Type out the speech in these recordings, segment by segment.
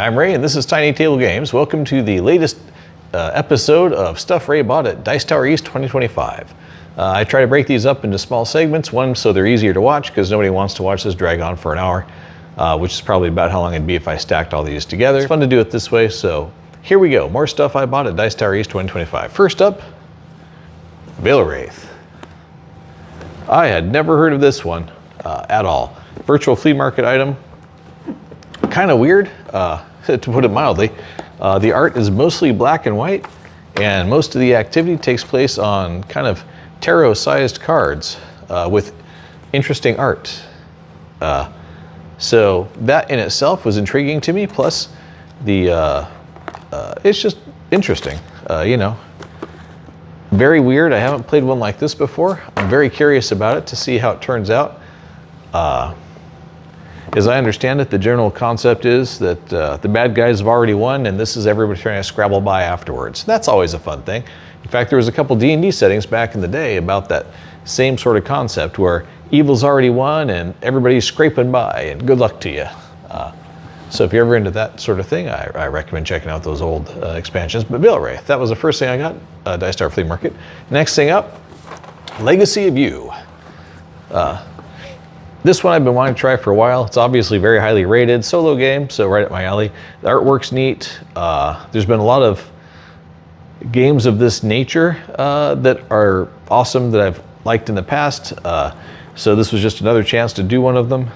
Hi, I'm Ray, and this is TinyTableGames. Welcome to the latest episode of Stuff Ray bought at dicetowereast 2025. I try to break these up into small segments, one so they're easier to watch because nobody wants to watch this drag on for an hour, which is probably about how long it'd be if I stacked all these together. It's fun to do it this way, so here we go. More stuff I bought at dicetowereast 2025. First up, Wraith. I had never heard of this one at all. Virtual flea market item. Kind of weird, to put it mildly. The art is mostly black and white, and most of the activity takes place on kind of tarot-sized cards with interesting art. So that in itself was intriguing to me, plus the it's just interesting, you know. Very weird. I haven't played one like this before. I'm very curious about it to see how it turns out. As I understand it, the general concept is that the bad guys have already won, and this is everybody trying to scrabble by afterwards. That's always a fun thing. In fact, there was a couple D&D settings back in the day about that same sort of concept where evil's already won and everybody's scraping by, and good luck to you. So if you're ever into that sort of thing, I recommend checking out those old expansions. But Wraith, that was the first thing I got, Dice Star Flea Market. Next thing up, Legacy of You. This one I've been wanting to try for a while. It's obviously very highly rated, solo game, so right up my alley. The artwork's neat. There's been a lot of games of this nature that are awesome that I've liked in the past. So this was just another chance to do one of them,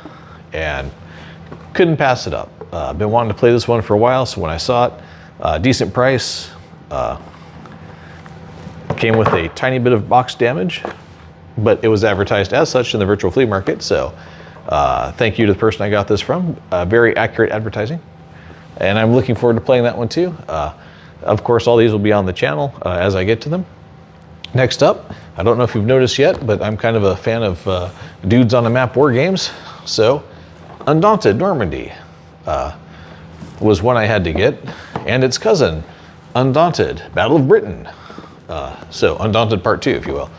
and couldn't pass it up. I've been wanting to play this one for a while, so when I saw it, decent price, came with a tiny bit of box damage, but it was advertised as such in the virtual flea market, so thank you to the person I got this from. Very accurate advertising, and I'm looking forward to playing that one too. Of course, all these will be on the channel as I get to them. Next up, I don't know if you've noticed yet, but I'm kind of a fan of dudes on a map war games, so Undaunted Normandy was one I had to get, and its cousin, Undaunted Battle of Britain. So Undaunted Part 2, if you will.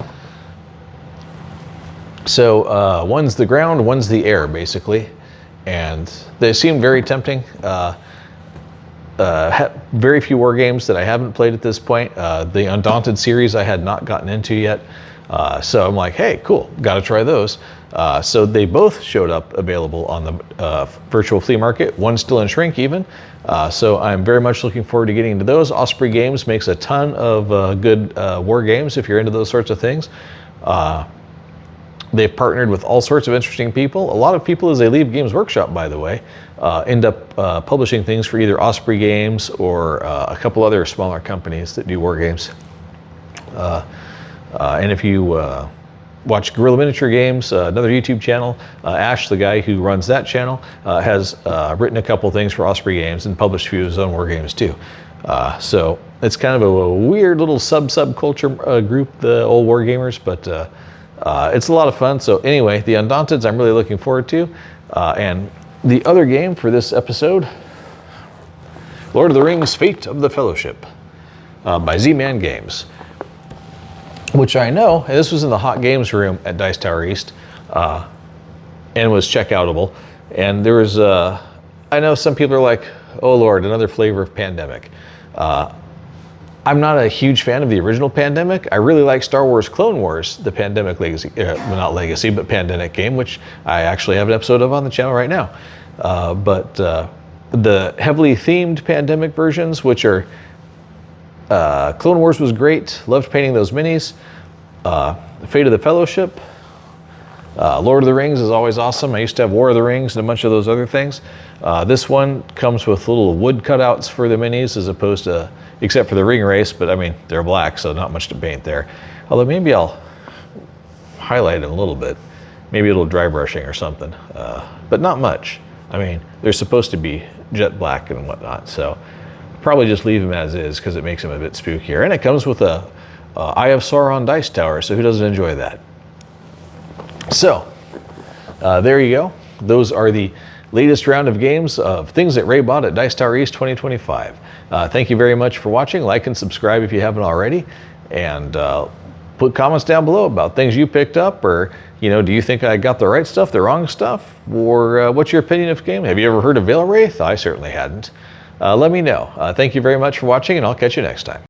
So one's the ground, one's the air, basically, and they seem very tempting. Very few war games that I haven't played at this point. The Undaunted series I had not gotten into yet. So I'm like, hey, cool, gotta try those. So they both showed up available on the virtual flea market. One's still in shrink even. So I'm very much looking forward to getting into those. Osprey Games makes a ton of good war games if you're into those sorts of things. They've partnered with all sorts of interesting people. A lot of people, as they leave Games Workshop, by the way, end up publishing things for either Osprey Games or a couple other smaller companies that do war games. And if you watch Guerrilla Miniature Games, another YouTube channel, Ash, the guy who runs that channel, has written a couple things for Osprey Games and published a few of his own war games too. So it's kind of a weird little subculture group, the old war gamers, but it's a lot of fun. So anyway, the Undaunteds I'm really looking forward to. And the other game for this episode, Lord of the Rings Fate of the Fellowship by Z-Man Games, which I know, and this was in the hot games room at Dice Tower East, and was checkoutable. And there was, I know some people are like, oh Lord, another flavor of Pandemic. I'm not a huge fan of the original Pandemic. I really like Star Wars Clone Wars, the Pandemic Legacy, well, not Legacy, but Pandemic game, which I actually have an episode of on the channel right now. But the heavily themed Pandemic versions, which are Clone Wars was great. Loved painting those minis. Fate of the Fellowship. Lord of the Rings is always awesome. I used to have War of the Rings and a bunch of those other things. This one comes with little wood cutouts for the minis as opposed to, except for the ring race, but I mean, they're black, so not much to paint there. Although maybe I'll highlight it a little bit. Maybe a little dry brushing or something, but not much. I mean, they're supposed to be jet black and whatnot, so probably just leave them as is because it makes them a bit spookier. And it comes with a Eye of Sauron dice tower, so who doesn't enjoy that? So there you go. Those are the latest round of games of things that Ray bought at Dice Tower East 2025. Thank you very much for watching. Like and subscribe if you haven't already, and put comments down below about things you picked up, or do you think I got the right stuff, the wrong stuff, or what's your opinion of the game? Have you ever heard of Wraith? I certainly hadn't. let me know. Thank you very much for watching, and I'll catch you next time.